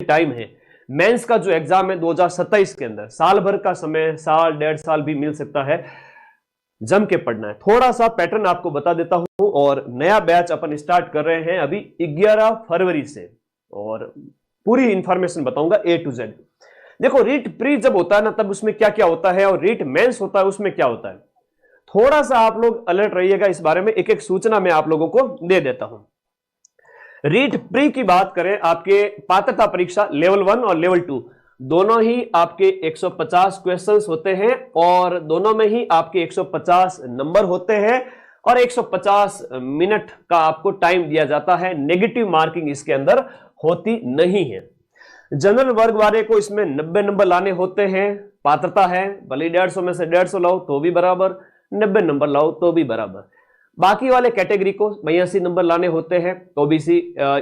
Time है। Mains का जो एग्जाम है 2027 के अंदर, साल भर का समय, साल 1.5 साल भी मिल सकता है, जम के पढ़ना है। थोड़ा सा पैटर्न आपको बता देता हूं, और नया बैच अपन स्टार्ट कर रहे हैं अभी 11 फरवरी से, और पूरी इंफॉर्मेशन बताऊंगा A to Z। देखो, रीट प्री जब होता है ना, तब उसमें क्या क्या होता है, और रीट मेंस होता है उसमें क्या होता है, थोड़ा सा आप लोग अलर्ट रहिएगा इस बारे में। एक एक सूचना मैं आप लोगों को दे देता हूं। रीट प्री की बात करें, आपके पात्रता परीक्षा लेवल 1 और लेवल 2 दोनों ही आपके 150 क्वेश्चंस होते हैं, और दोनों में ही आपके 150 नंबर होते हैं, और 150 मिनट का आपको टाइम दिया जाता है। नेगेटिव मार्किंग इसके अंदर होती नहीं है। जनरल वर्ग वाले को इसमें 90 नंबर लाने होते हैं, पात्रता है, भले 150 में से 150 लाओ तो भी बराबर, 90 नंबर लाओ तो भी बराबर। बाकी वाले कैटेगरी को 82 नंबर लाने होते हैं, ओबीसी,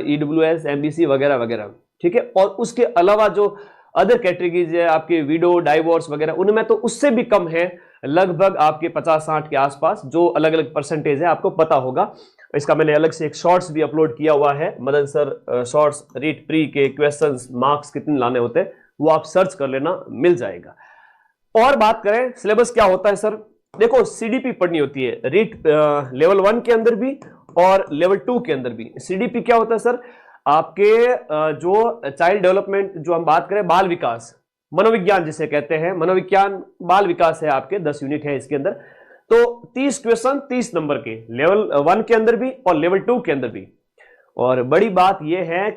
ईडब्ल्यूएस, एमबीसी वगैरह वगैरह, ठीक है। और उसके अलावा जो अदर कैटेगरीज है आपके विडो, डाइवोर्स वगैरह, उनमें तो उससे भी कम है, लगभग आपके 50-60 के आसपास, जो अलग अलग परसेंटेज है आपको पता होगा। इसका मैंने अलग से एक शॉर्ट्स भी अपलोड किया हुआ है, Madan sir shorts REET pre के क्वेश्चंस, मार्क्स कितने लाने होते हैं, वो आप सर्च कर लेना, मिल जाएगा। और बात करें सिलेबस क्या होता है सर, देखो सीडीपी पढ़नी होती है रीट लेवल 1 के अंदर भी और लेवल 2 के अंदर भी। सीडीपी क्या होता है सर, आपके जो चाइल्ड डेवलपमेंट, जो हम बात करें बाल विकास, मनोविज्ञान जिसे कहते हैं, मनोविज्ञान बाल विकास है, आपके 10 यूनिट है इसके अंदर। तो 30 क्वेश्चन 30 नंबर के, लेवल 1 के अंदर भी और लेवल 2 के अंदर भी। और बड़ी बात यह है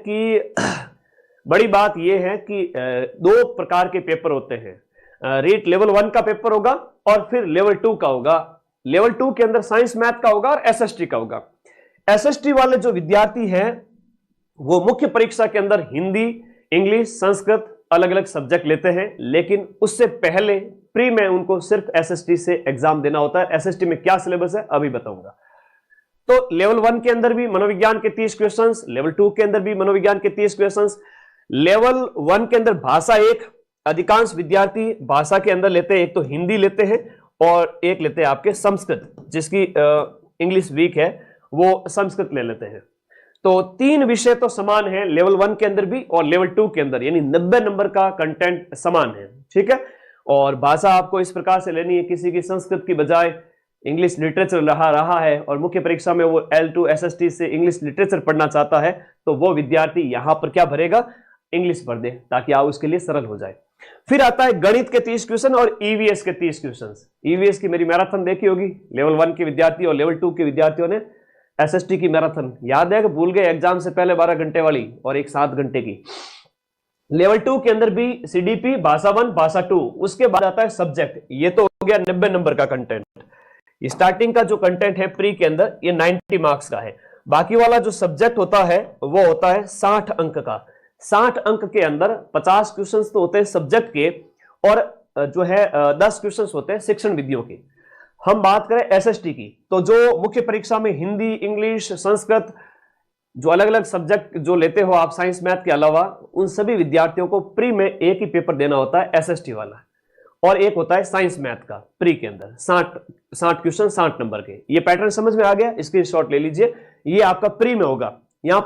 कि दो प्रकार के पेपर होते हैं। रीट लेवल 1 का पेपर होगा और फिर लेवल 2 का होगा। लेवल 2 के अंदर साइंस मैथ का होगा और एसएसटी का होगा। एसएसटी वाले जो विद्यार्थी हैं वो मुख्य परीक्षा के अंदर हिंदी, इंग्लिश, संस्कृत अलग अलग सब्जेक्ट लेते हैं, लेकिन उससे पहले प्री में उनको सिर्फ एसएसटी से एग्जाम देना होता है। एसएसटी में क्या सिलेबस है अभी बताऊंगा। तो लेवल 1 के अंदर भी मनोविज्ञान के 30 क्वेश्चंस, लेवल 2 के अंदर भी मनोविज्ञान के 30 क्वेश्चंस। लेवल 1 के अंदर भाषा एक, अधिकांश विद्यार्थी भाषा के अंदर लेते हैं, एक तो हिंदी लेते हैं और एक लेते हैं आपके संस्कृत, जिसकी इंग्लिश वीक है वो संस्कृत ले लेते हैं। तो 3 विषय तो समान है लेवल 1 के अंदर भी और लेवल 2 के अंदर, यानी 90 नंबर का कंटेंट समान है, ठीक है। और भाषा आपको इस प्रकार से लेनी है, किसी की संस्कृत की बजाय इंग्लिश लिटरेचर रहा है और मुख्य परीक्षा में वो L2 SST से इंग्लिश लिटरेचर पढ़ना चाहता है, तो वो विद्यार्थी यहां पर क्या भरेगा, इंग्लिश भर दे, ताकि आप उसके लिए सरल हो जाए। फिर आता है गणित के 30 क्वेश्चन और ईवीएस के 30 क्वेश्चन। ईवीएस की मेरी मैराथन देखी होगी, लेवल 1 के विद्यार्थी और लेवल 2 के विद्यार्थियों ने एसएसटी की मैराथन याद है कि भूल गए, एग्जाम से पहले 12 घंटे वाली और एक 7 घंटे की। लेवल 2 के अंदर भी सीडीपी, भाषा 1, भाषा 2, उसके बाद आता है सब्जेक्ट। ये तो हो गया 90 नंबर का कंटेंट। स्टार्टिंग का जो कंटेंट है प्री के अंदर ये 90 मार्क्स का है। बाकी वाला जो सब्जेक्ट होता है वो होता है 60 अंक का। 60 अंक के अंदर 50 क्वेश्चन तो होते हैं सब्जेक्ट के, और जो है 10 क्वेश्चन होते हैं शिक्षण विधियों के। हम बात करें एसएसटी की, तो जो मुख्य परीक्षा में हिंदी, इंग्लिश, संस्कृत, जो अलग अलग सब्जेक्ट जो लेते हो आप साइंस मैथ के अलावा, उन सभी विद्यार्थियों को प्री में एक ही पेपर देना होता है एसएसटी वाला, और एक होता है साइंस मैथ का प्री के अंदर। 60 क्वेश्चन 60 नंबर के। ये पैटर्न समझ में आ गया, स्क्रीनशॉट ले लीजिए, ये आपका प्री में होगा।